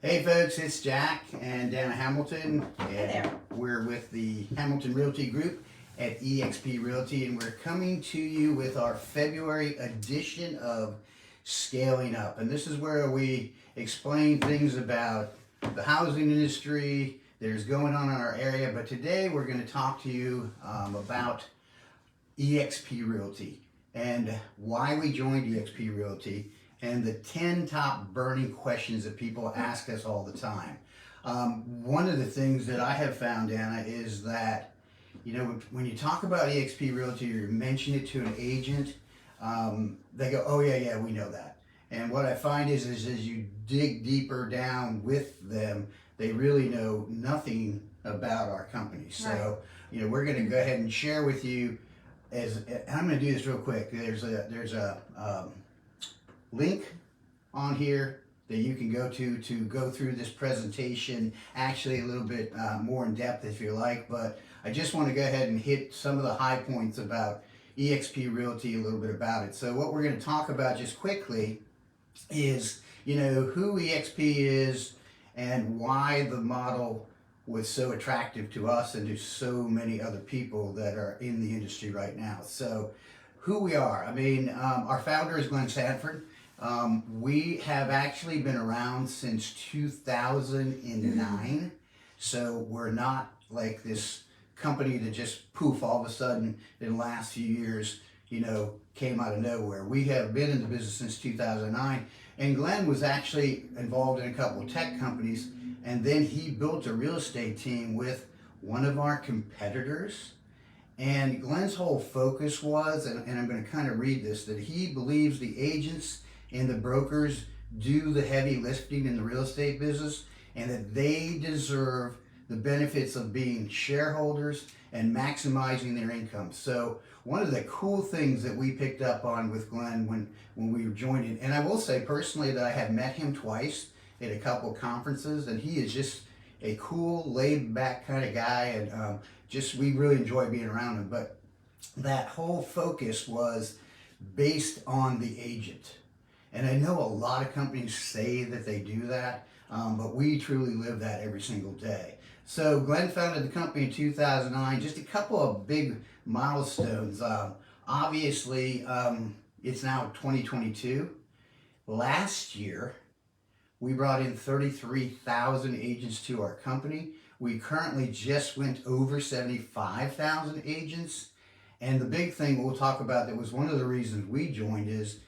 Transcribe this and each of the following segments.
Hey folks, it's Jack and Dan Hamilton. Hey there. We're with the Hamilton Realty Group at eXp Realty, and we're coming to you with our February edition of Scaling Up. And this is where we explain things about the housing industry, there's going on in our area, but today we're going to talk to you about eXp Realty and why we joined eXp Realty and the 10 top burning questions that people ask us all the time. One of the things that I have found, Anna, is that, you know, when you talk about eXp Realty or you mention it to an agent, they go, oh yeah, we know that. And what I find is as you dig deeper down with them, they really know nothing about our company. So, you know, we're going to go ahead and share with you, and I'm going to do this real quick. There's a link on here that you can go to go through this presentation, actually a little bit more in depth if you like, but I just want to go ahead and hit some of the high points about eXp Realty, a little bit about it. So what we're going to talk about just quickly is, you know, who eXp is and why the model was so attractive to us and to so many other people that are in the industry right now. So who we are, I mean, our founder is Glenn Sanford. We have actually been around since 2009, so we're not like this company that just poof, all of a sudden in the last few years, you know, came out of nowhere. We have been in the business since 2009, and Glenn was actually involved in a couple of tech companies, and then he built a real estate team with one of our competitors. And Glenn's whole focus was, and I'm going to kind of read this, that he believes the agents and the brokers do the heavy lifting in the real estate business, and that they deserve the benefits of being shareholders and maximizing their income. So one of the cool things that we picked up on with Glenn when we were joining, and I will say personally that I have met him twice at a couple of conferences, and he is just a cool, laid-back kind of guy, and we really enjoy being around him. But that whole focus was based on the agent. And I know a lot of companies say that they do that, but we truly live that every single day. So Glenn founded the company in 2009, just a couple of big milestones. Obviously, it's now 2022. Last year, we brought in 33,000 agents to our company. We currently just went over 75,000 agents. And the big thing we'll talk about that was one of the reasons we joined is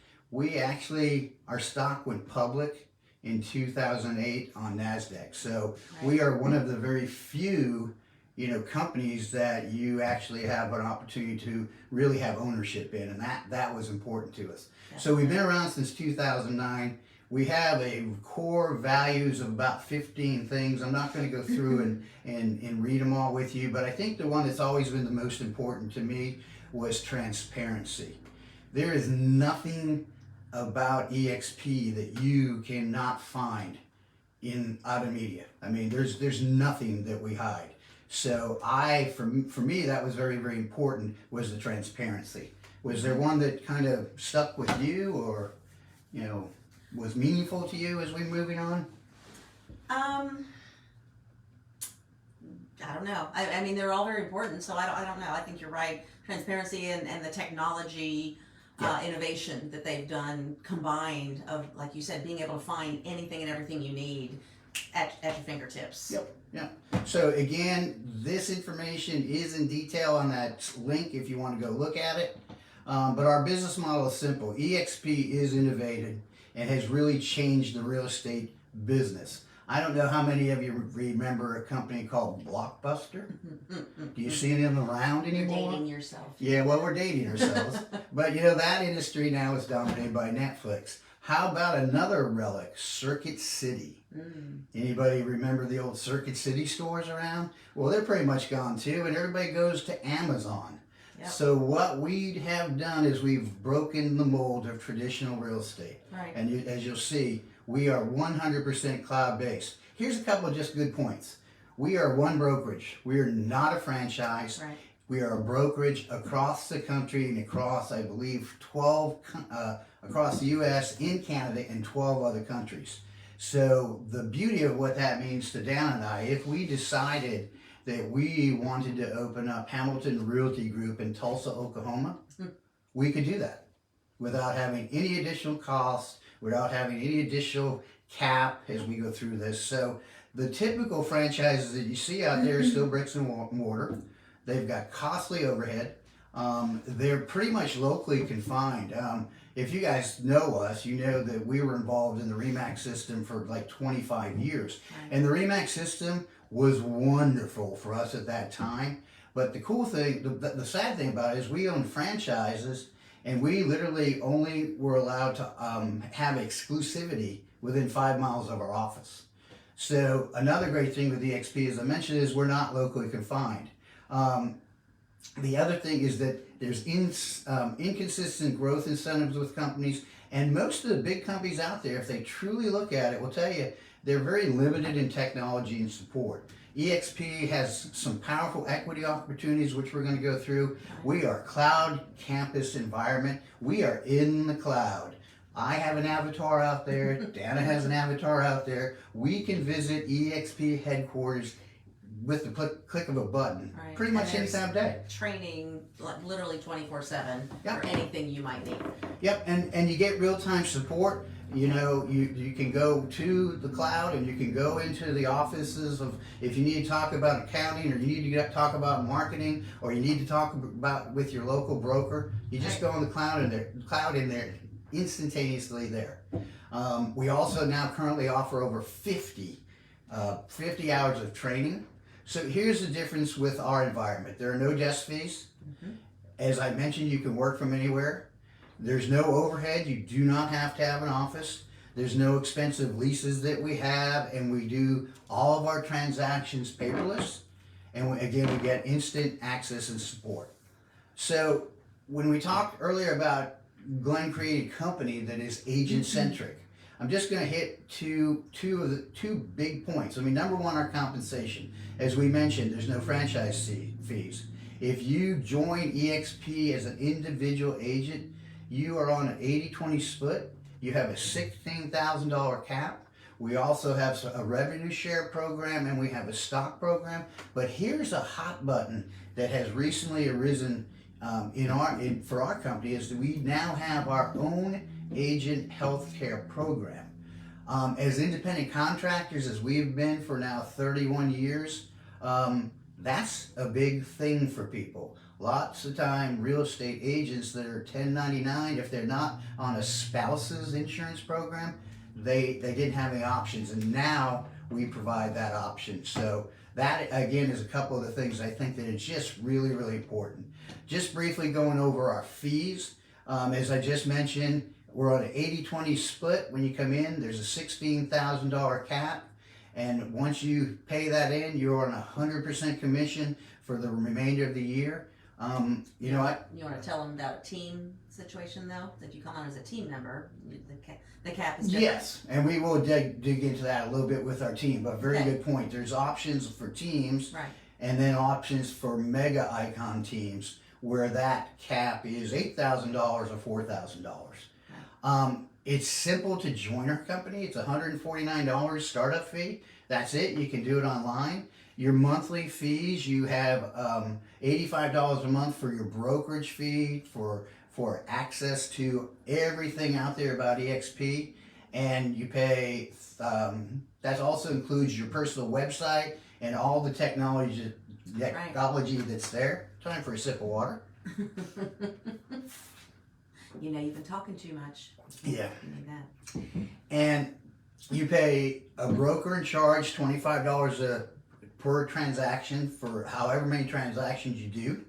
our stock went public in 2008 on NASDAQ. So we are one of the very few, you know, companies that you actually have an opportunity to really have ownership in, and that was important to us. So we've been around since 2009. We have a core values of about 15 things. I'm not going to go through and read them all with you, but I think the one that's always been the most important to me was transparency. There is nothing about eXp that you cannot find out of media. I mean, there's nothing that we hide. So for me, that was very, very important, was the transparency. Was there one that kind of stuck with you, or, you know, was meaningful to you as we're moving on? I don't know. I mean, they're all very important, so I don't know. I think you're right. Transparency and the technology innovation that they've done combined of, like you said, being able to find anything and everything you need at your fingertips. Yep. So again, this information is in detail on that link if you want to go look at it. But our business model is simple. eXp is innovative and has really changed the real estate business. I don't know how many of you remember a company called Blockbuster. Do you see them around anymore? You're dating yourself. Yeah, well, we're dating ourselves. But you know, that industry now is dominated by Netflix. How about another relic, Circuit City? Anybody remember the old Circuit City stores around? Well, they're pretty much gone too, and everybody goes to Amazon. Yep. So what we have done is we've broken the mold of traditional real estate. Right. And as you'll see, we are 100% cloud-based. Here's a couple of just good points. We are one brokerage. We are not a franchise. Right. We are a brokerage across the country and across, I believe, across the U.S., in Canada, and 12 other countries. So the beauty of what that means to Dan and I, if we decided that we wanted to open up Hamilton Realty Group in Tulsa, Oklahoma, we could do that without having any additional costs, without having any additional cap as we go through this. So the typical franchises that you see out there are still bricks and mortar. They've got costly overhead. They're pretty much locally confined. If you guys know us, you know that we were involved in the RE/MAX system for like 25 years. Right. And the RE/MAX system was wonderful for us at that time. But the cool thing, the sad thing about it is we own franchises, and we literally only were allowed to have exclusivity within 5 miles of our office. So another great thing with eXp, as I mentioned, is we're not locally confined. The other thing is that there's inconsistent growth incentives with companies, and most of the big companies out there, if they truly look at it, will tell you they're very limited in technology and support. eXp has some powerful equity opportunities, which we're going to go through. We are cloud campus environment. We are in the cloud. I have an avatar out there. Dana has an avatar out there. We can visit eXp headquarters with the click of a button, Right. pretty much any time of day. Training, like literally 24/7 Yep. for anything you might need. Yep, and you get real-time support. You know, you can go to the cloud, and you can go into the offices of, if you need to talk about accounting, or you need to talk about marketing, or you need to talk about with your local broker, you just go on the cloud, and they're instantaneously there. We also now currently offer over 50 hours of training. So here's the difference with our environment. There are no desk fees. As I mentioned, you can work from anywhere. There's no overhead. You do not have to have an office. There's no expensive leases that we have, and we do all of our transactions paperless. And again, we get instant access and support. So when we talked earlier about Glenn created a company that is agent-centric, I'm just going to hit two big points. I mean, number one, our compensation. As we mentioned, there's no franchise fees. If you join eXp as an individual agent, you are on an 80-20 split. You have a $16,000 cap. We also have a revenue share program, and we have a stock program. But here's a hot button that has recently arisen for our company, is that we now have our own agent healthcare program. As independent contractors, as we've been for now 31 years, that's a big thing for people. Lots of time, real estate agents that are 1099, if they're not on a spouse's insurance program, they didn't have any options, and now we provide that option. So that, again, is a couple of the things I think that is just really, really important. Just briefly going over our fees, as I just mentioned, we're on an 80-20 split. When you come in, there's a $16,000 cap. And once you pay that in, you're on 100% commission for the remainder of the year. You know what? You want to tell them about a team situation, though? That you come on as a team member, the cap is different. Yes, and we will dig into that a little bit with our team, but very good point. There's options for teams, Right. and then options for mega icon teams, where that cap is $8,000 or $4,000. It's simple to join our company. It's $149 startup fee. That's it. You can do it online. Your monthly fees, you have $85 a month for your brokerage fee, for access to everything out there about eXp, and you pay, that also includes your personal website and all the technology that's there. Time for a sip of water. You know, you've been talking too much. Yeah. You need that. And you pay a broker in charge $25 per transaction for however many transactions you do.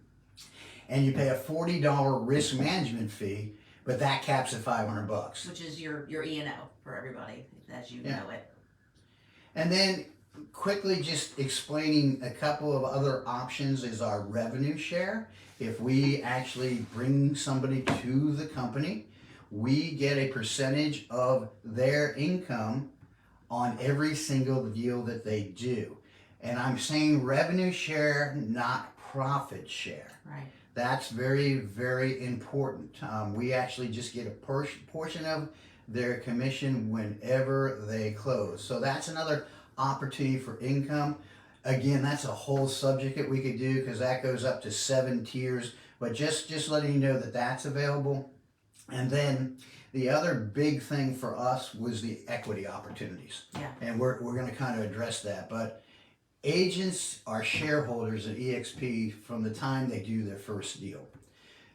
And you pay a $40 risk management fee, but that caps at $500. Which is your E&O for everybody, as you know it. And then quickly just explaining a couple of other options is our revenue share. If we actually bring somebody to the company, we get a percentage of their income on every single deal that they do. And I'm saying revenue share, not profit share. Right. That's very, very important. We actually just get a portion of their commission whenever they close. So that's another opportunity for income. Again, that's a whole subject that we could do because that goes up to 7 tiers, but just letting you know that that's available. And then the other big thing for us was the equity opportunities. Yeah. And we're going to kind of address that. But agents are shareholders at eXp from the time they do their first deal,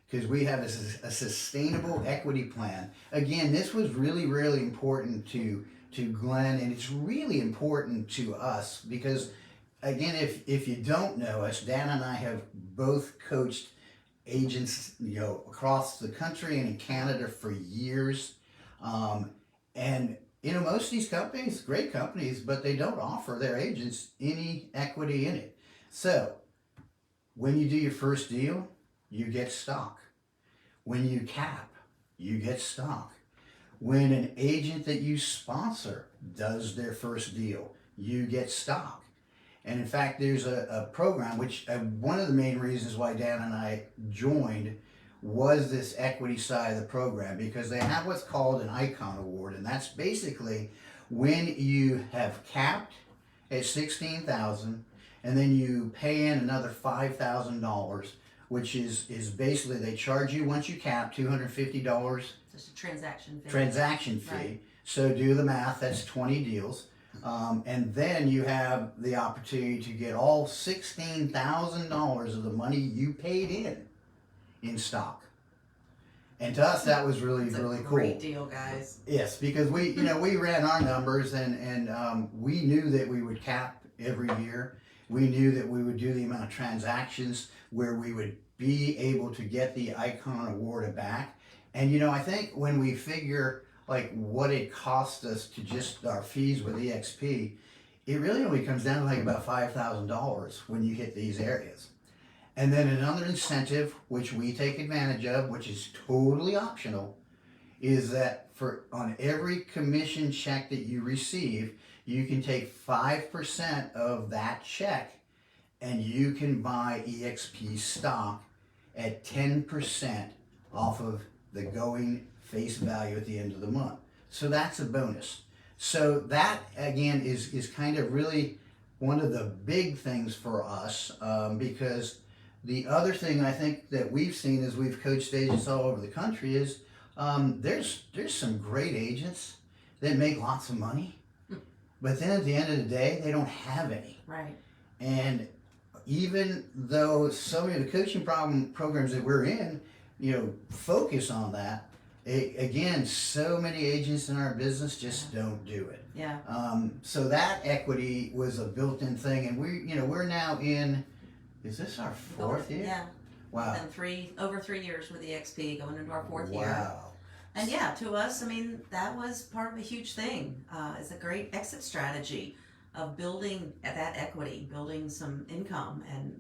because we have a sustainable equity plan. Again, this was really important to Glenn, and it's really important to us because, again, if you don't know us, Dan and I have both coached agents, across the country and in Canada for years. And most of these companies, great companies, but they don't offer their agents any equity in it. So when you do your first deal, you get stock. When you cap, you get stock. When an agent that you sponsor does their first deal, you get stock. And in fact, there's a program, which one of the main reasons why Dan and I joined was this equity side of the program, because they have what's called an Icon Award, and that's basically when you have capped at $16,000 and then you pay in another $5,000, which is basically they charge you once you cap $250 Just a transaction fee. Right. So do the math, that's 20 deals. And then you have the opportunity to get all $16,000 of the money you paid in stock. And to us, that was really cool. Great deal, guys. Yes, because we ran our numbers and we knew that we would cap every year. We knew that we would do the amount of transactions where we would be able to get the Icon Award back. And I think when we figure like what it cost us to just our fees with eXp, it really only comes down to like about $5,000 when you hit these areas. And then another incentive, which we take advantage of, which is totally optional, is that on every commission check that you receive, you can take 5% of that check and you can buy eXp stock at 10% off of the going face value at the end of the month. So that's a bonus. So that, again, is kind of really one of the big things for us, because the other thing I think that we've seen as we've coached agents all over the country is there's some great agents that make lots of money, but then at the end of the day, they don't have any. Right. And even though so many of the coaching programs that we're in, focus on that, again, so many agents in our business just don't do it. Yeah. So that equity was a built-in thing, and we're now in. Is this our 4th year? Yeah. Wow. And over 3 years with eXp, going into our 4th year. Wow. And yeah, to us, that was part of a huge thing. It's a great exit strategy of building that equity, building some income and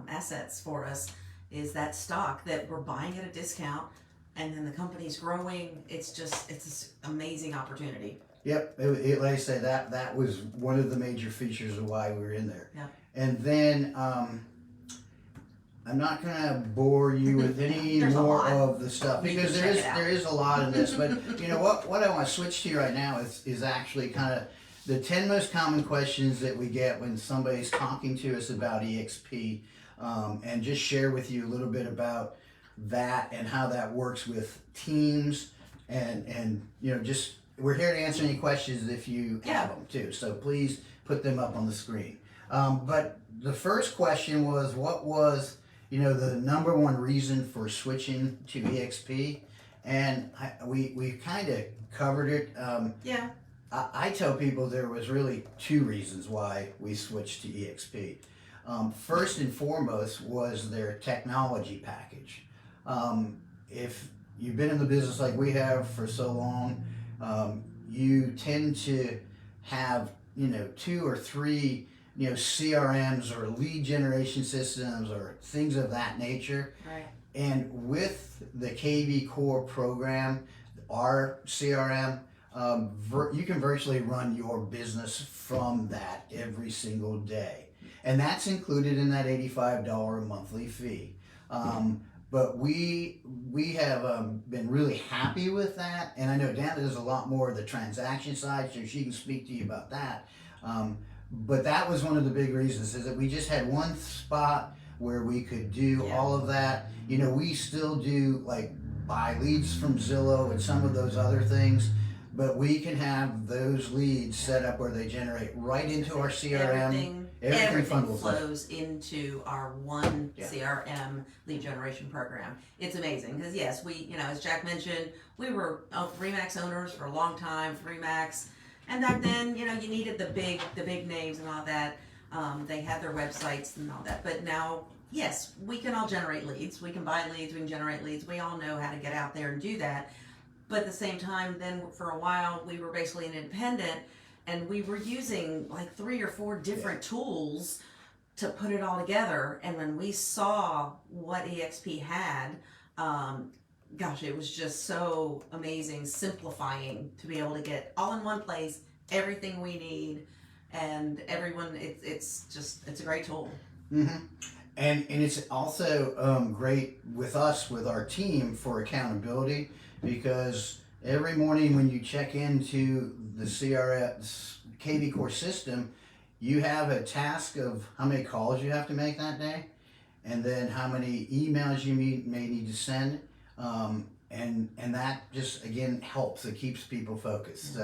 assets for us. Is that stock that we're buying at a discount, and then the company's growing. It's an amazing opportunity. Yep, like I say, that was one of the major features of why we were in there. Yeah. And then I'm not gonna bore you with any more of the stuff because there is a lot in this. But what I want to switch to right now is actually kind of the 10 most common questions that we get when somebody's talking to us about eXp, and just share with you a little bit about that and how that works with teams, and just we're here to answer any questions if you have them too. So please put them up on the screen. But the first question was, what was the number one reason for switching to eXp? And we kind of covered it. Yeah. I tell people there was really 2 reasons why we switched to eXp. First and foremost was their technology package. If you've been in the business like we have for so long, you tend to have 2 or 3 CRMs or lead generation systems or things of that nature. Right. And with the KV Core program, our CRM, you can virtually run your business from that every single day. And that's included in that $85 a monthly fee. but we have been really happy with that, and I know Dana does a lot more of the transaction side, so she can speak to you about that. But that was one of the big reasons, is that we just had one spot where we could do all of that. You know, we still do like buy leads from Zillow and some of those other things, but we can have those leads set up where they generate right into our CRM. Everything flows into our one CRM lead generation program. It's amazing because yes, we, you know, as Jack mentioned, we were Remax owners for a long time, Remax, and back then, you know, you needed the big names and all that. They had their websites and all that, but now, yes, we can all generate leads. We can buy leads. We can generate leads. We all know how to get out there and do that. But at the same time, then for a while, we were basically an independent, and we were using like 3 or 4 different tools to put it all together. And when we saw what eXp had, gosh, it was just so amazing, simplifying to be able to get all in one place, everything we need, and everyone. It's a great tool. Mm-hmm. And it's also great with us, with our team, for accountability, because every morning when you check into the KV Core system, you have a task of how many calls you have to make that day, and then how many emails you may need to send, and that just again helps. It keeps people focused.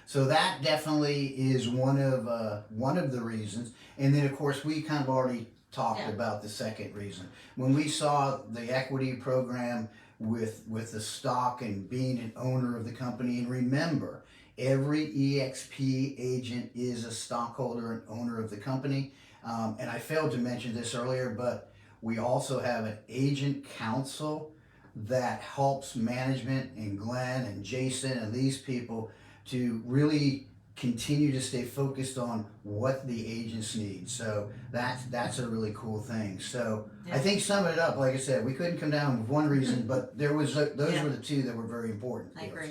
So that definitely is one of the reasons. And then of course we kind of already talked about the second reason. When we saw the equity program with the stock and being an owner of the company, and remember, every eXp agent is a stockholder and owner of the company. And I failed to mention this earlier, but we also have an agent council that helps management and Glenn and Jason and these people to really continue to stay focused on what the agents need. So that's a really cool thing. So I think summing it up, like I said, we couldn't come down with one reason, but there was those were the two that were very important. I agree.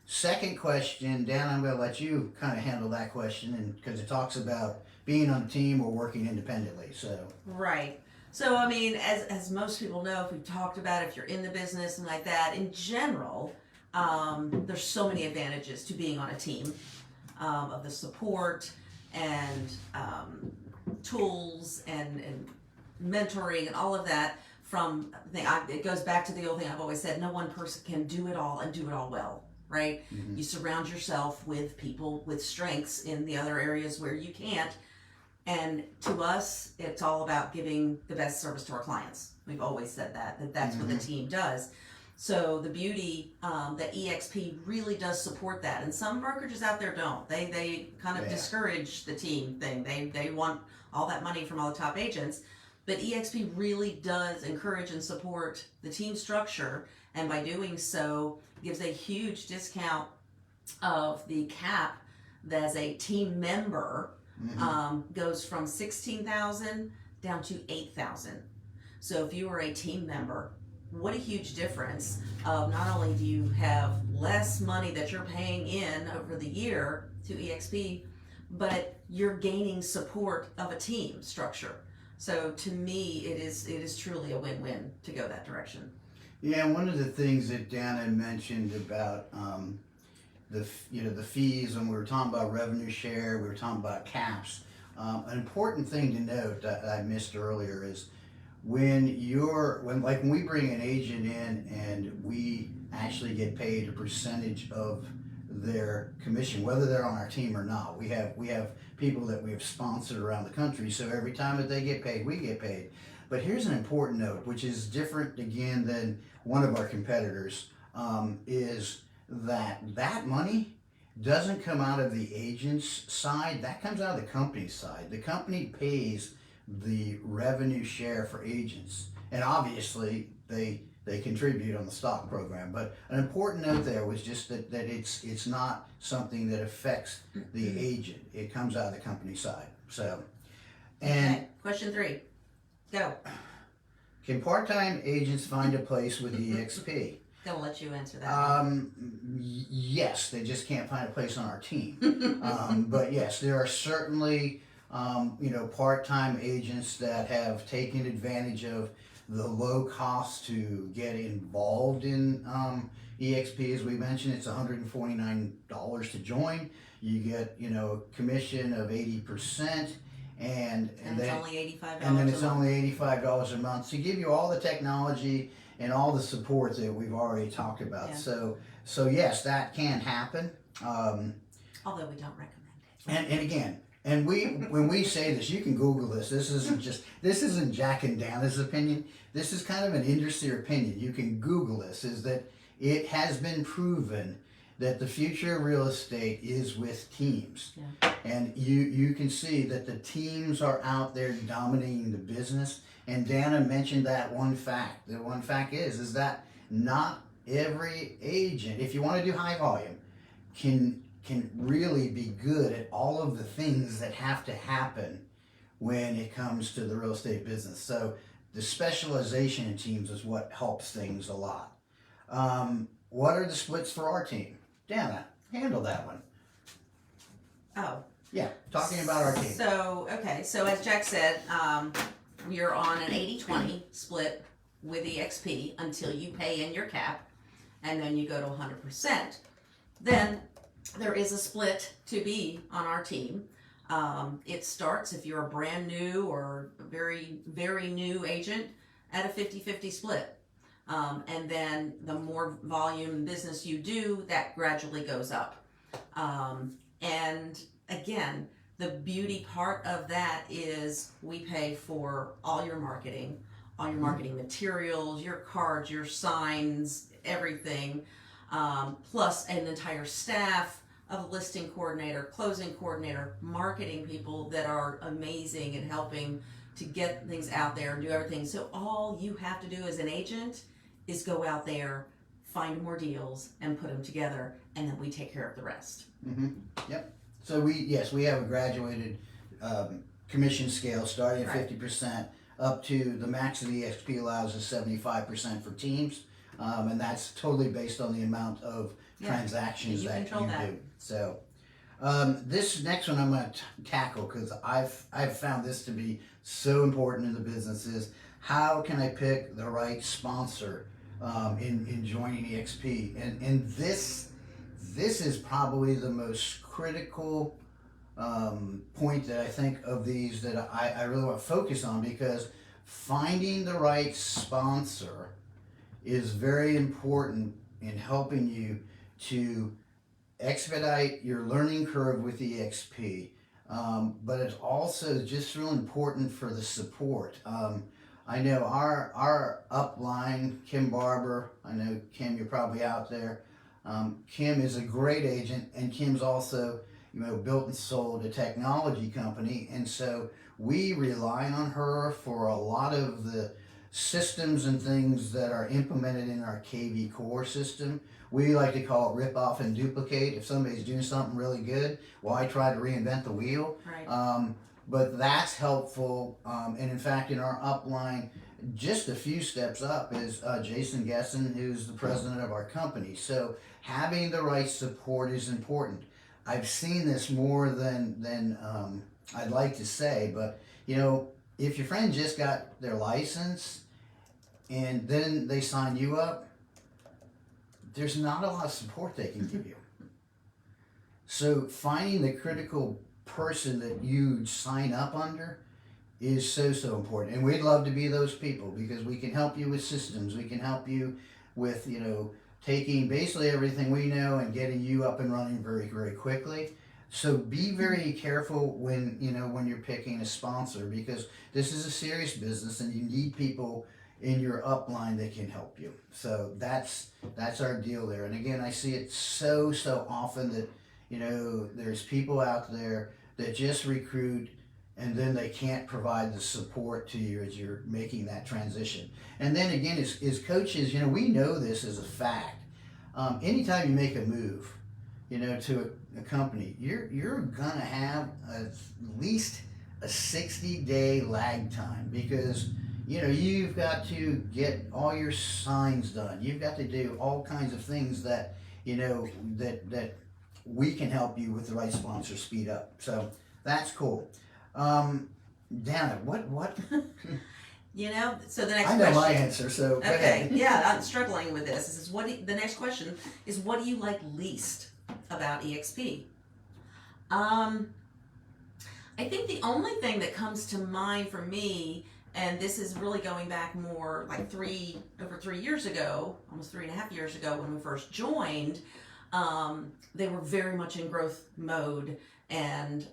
Second question, Dan, I'm going to let you kind of handle that question, and because it talks about being on a team or working independently. So right. So I mean, as most people know, if we've talked about it, if you're in the business and like that, in general, there's so many advantages to being on a team, of the support and tools and mentoring and all of that. It goes back to the old thing I've always said: no one person can do it all and do it all well. Right? Mm-hmm. You surround yourself with people with strengths in the other areas where you can't. And to us, it's all about giving the best service to our clients. We've always said that's what the team does. So the beauty that eXp really does support that, and some brokerages out there don't. They kind of discourage the team thing. They want all that money from all the top agents, but eXp really does encourage and support the team structure, and by doing so, gives a huge discount of the cap as a team member. Goes from $16,000 down to $8,000. So if you are a team member, what a huge difference. Not only do you have less money that you're paying in over the year to eXp, but you're gaining support of a team structure. So to me, it is truly a win-win to go that direction. Yeah, one of the things that Dana mentioned about the fees, and we were talking about revenue share, we were talking about caps. An important thing to note that I missed earlier is when we bring an agent in and we actually get paid a percentage of their commission, whether they're on our team or not. We have people that we have sponsored around the country, so every time that they get paid, we get paid. But here's an important note, which is different again than one of our competitors, is that money doesn't come out of the agent's side, that comes out of the company's side. The company pays the revenue share for agents, and obviously they contribute on the stock program. But an important note there was just that it's not something that affects the agent. It comes out of the company side. So, and okay. Question 3, go. Can part-time agents find a place with eXp? They'll let you answer that. Yes, they just can't find a place on our team. But yes, there are certainly part-time agents that have taken advantage of the low cost to get involved in EXP, as we mentioned, it's $149 to join. You get, you know, a commission of 80%, and it's then only $85 and then it's a month. only $85 a month to give you all the technology and all the support that we've already talked about. Yeah. So yes, that can happen. Although we don't recommend it. And again, and when we say this, you can Google this. This isn't Jack and Dana's opinion. This is kind of an industry opinion. You can Google this. Is that it has been proven that the future of real estate is with teams. Yeah. And you can see that the teams are out there dominating the business. And Dana mentioned that one fact. The one fact is that not every agent, if you want to do high volume, can really be good at all of the things that have to happen when it comes to the real estate business. So the specialization in teams is what helps things a lot. What are the splits for our team? Dana, handle that one. Oh. Yeah, talking about our team. So, okay, so as Jack said, we are on an 80-20 split with eXp until you pay in your cap, and then you go to 100%. Then there is a split to be on our team. It starts, if you're a brand new or a very, very new agent, at a 50-50 split. And then the more volume business you do, that gradually goes up. And again, the beauty part of that is we pay for all your marketing materials, your cards, your signs, everything, plus an entire staff of listing coordinator, closing coordinator, marketing people that are amazing and helping to get things out there and do everything. So all you have to do as an agent is go out there, find more deals, and put them together, and then we take care of the rest. Mm-hmm. Yep. So we have a graduated commission scale starting at Right. 50% up to the max of the EXP allows is 75% for teams, and that's totally based on the amount of transactions you that control you that. do. So this next one I'm going to tackle because I've found this to be so important in the business is how can I pick the right sponsor in joining EXP, and this is probably the most critical point that I think of these that I really want to focus on, because finding the right sponsor is very important in helping you to expedite your learning curve with EXP, but it's also just real important for the support. I know our upline, Kim Barber, I know Kim, you're probably out there. Kim is a great agent, and Kim's also, you know, built and sold a technology company, and so we rely on her for a lot of the systems and things that are implemented in our KV core system. We like to call it rip off and duplicate. If somebody's doing something really good, why try to reinvent the wheel? Right. But that's helpful, and in fact, in our upline, just a few steps up is Jason Gessen, who's the president of our company. So having the right support is important. I've seen this more than I'd like to say, but you know, if your friend just got their license and then they sign you up, there's not a lot of support they can give you. So finding the critical person that you sign up under is so important, and we'd love to be those people because we can help you with systems, we can help you with, you know, taking basically everything we know and getting you up and running very, very quickly. So be very careful when you're picking a sponsor, because this is a serious business and you need people in your upline that can help you. So that's our deal there. And again, I see it so often that, you know, there's people out there that just recruit and then they can't provide the support to you as you're making that transition. And then again, as coaches, you know, we know this as a fact. Anytime you make a move, you know, to a company, you're gonna have at least a 60-day lag time, because you know you've got to get all your signs done. You've got to do all kinds of things that, you know, that we can help you with the right sponsor speed up. So that's cool. Dana, what You know, so the next I know question. my answer, so go Okay, ahead. yeah, I'm struggling with this. This is the next question is, what do you like least about EXP? Um, I think the only thing that comes to mind for me, and this is really going back more like over 3 years ago, almost 3.5 years ago when we first joined, they were very much in growth mode and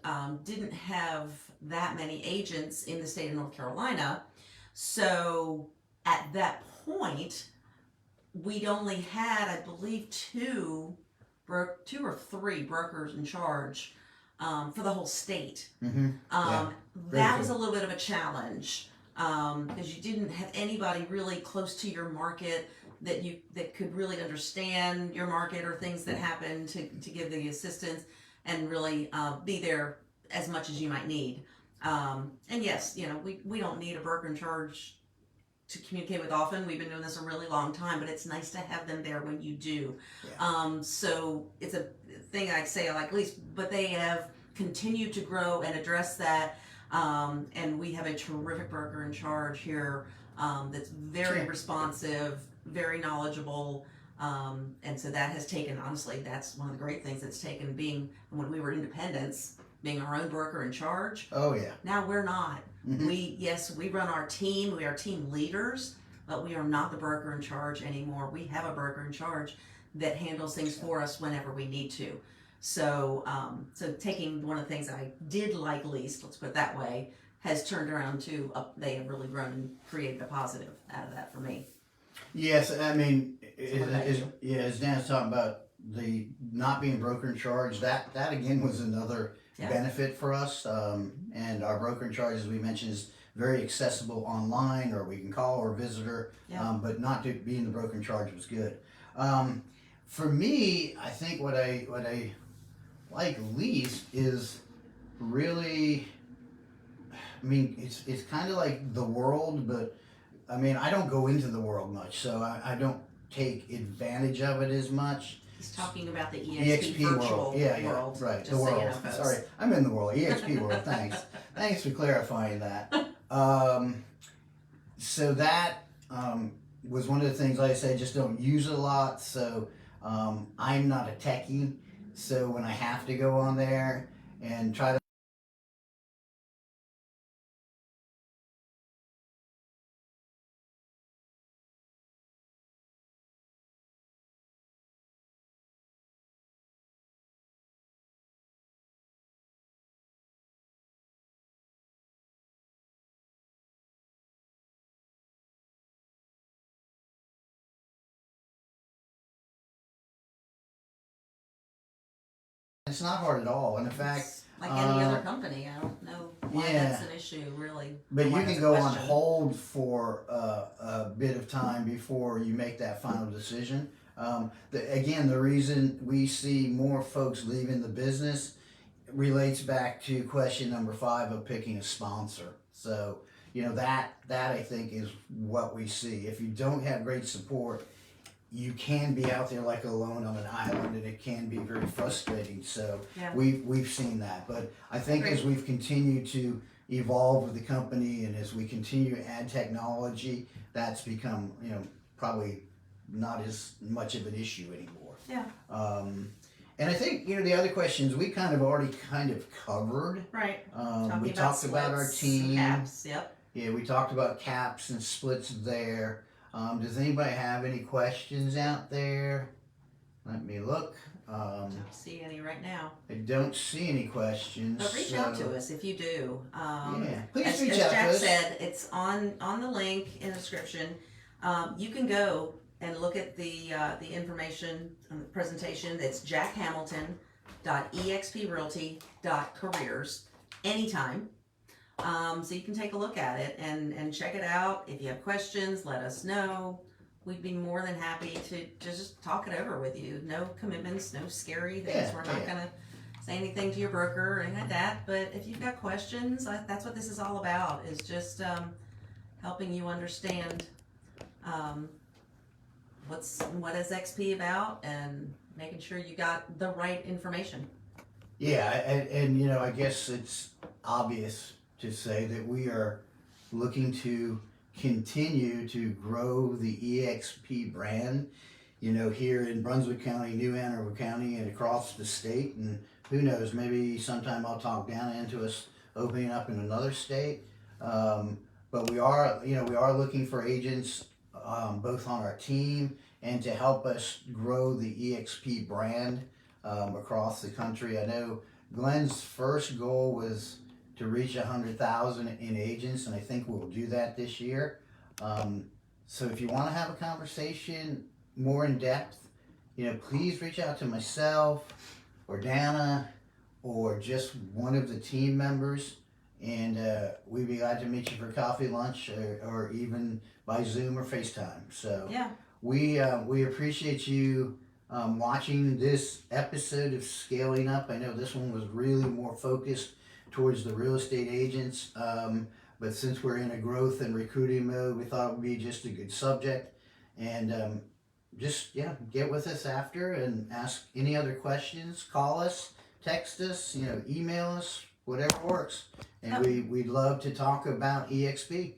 didn't have that many agents in the state of North Carolina. So at that point, we'd only had, I believe, two or three brokers in charge for the whole state. Mm-hmm. That was a little bit of a challenge because you didn't have anybody really close to your market that could really understand your market or things that happen to give the assistance and really be there as much as you might need. And yes, you know, we don't need a broker in charge to communicate with often. We've been doing this a really long time, but it's nice to have them there when you do. Yeah. So it's a thing I say I like least, but they have continued to grow and address that. And we have a terrific broker in charge here that's very Sure. responsive, very knowledgeable. And so that has taken, honestly, that's one of the great things that's taken being, when we were independents, being our own broker in charge. Oh yeah. Now we're not. Mm-hmm. We run our team, we are team leaders, but we are not the broker in charge anymore. We have a broker in charge that handles things for us whenever we need to. So, so taking one of the things I did like least, let's put it that way, has turned around to they have really grown and created a positive out of that for me. Yes, I mean, what about you? as Dan's talking about the not being broker in charge, that again was another benefit for us. And our broker in charge, as we mentioned, is very accessible online, or we can call or visit her. But not being the broker in charge was good. For me, I think what I like least is really, I mean, it's kind of like the world, but I mean, I don't go into the world much, so I don't take advantage of it as much. He's talking about the EXP virtual world. Yeah, world. right, Just the so world. you know, folks. Sorry, I'm in the world, eXp world. Thanks for clarifying that. So that was one of the things, like I said, just don't use it a lot. So I'm not a techie, so when I have to go on there and try to it's not hard at all. And in fact, It's like any other company. I don't know why that's an issue, really. But Why you that's can a go on question. hold for a bit of time before you make that final decision. Again, the reason we see more folks leaving the business relates back to question number 5 of picking a sponsor. So, you know, that I think is what we see. If you don't have great support, you can be out there like alone on an island, and it can be very frustrating. So Yeah. we've seen that. But I think as we've continued to evolve with the company, and as we continue to add technology, that's become, you know, probably not as much of an issue anymore. Yeah. And I think, you know, the other questions we already covered. Right. We talked about our splits, team. caps. Yep. Yeah, we talked about caps and splits there. Does anybody have any questions out there? Let me look. Don't see any right now. I don't see any questions. But reach out to us if you do. Yeah, please as, reach as out Jack to us. said, it's on the link in the description. You can go and look at the information on the presentation. That's jackhamilton.exprealty.careers anytime. So you can take a look at it and check it out. If you have questions, let us know. We'd be more than happy to just talk it over with you. No commitments, no scary things. We're not gonna say anything to your broker or anything like that. But if you've got questions, that's what this is all about, is just helping you understand what is XP about and making sure you got the right information. Yeah, and you know, I guess it's obvious to say that we are looking to continue to grow the eXp brand, here in Brunswick County, New Hanover County, and across the state. And who knows, maybe sometime I'll talk down into us opening up in another state. But we are looking for agents, both on our team and to help us grow the eXp brand across the country. I know Glenn's first goal was to reach 100,000 in agents, and I think we'll do that this year. So if you want to have a conversation more in depth, please reach out to myself or Dana or just one of the team members, and we'd be glad to meet you for coffee, lunch, or even by Zoom or FaceTime. So Yeah. we appreciate you watching this episode of Scaling Up. I know this one was really more focused towards the real estate agents, but since we're in a growth and recruiting mode, we thought it would be just a good subject. And get with us after and ask any other questions. Call us, text us, email us, whatever works. And we'd love to talk about eXp.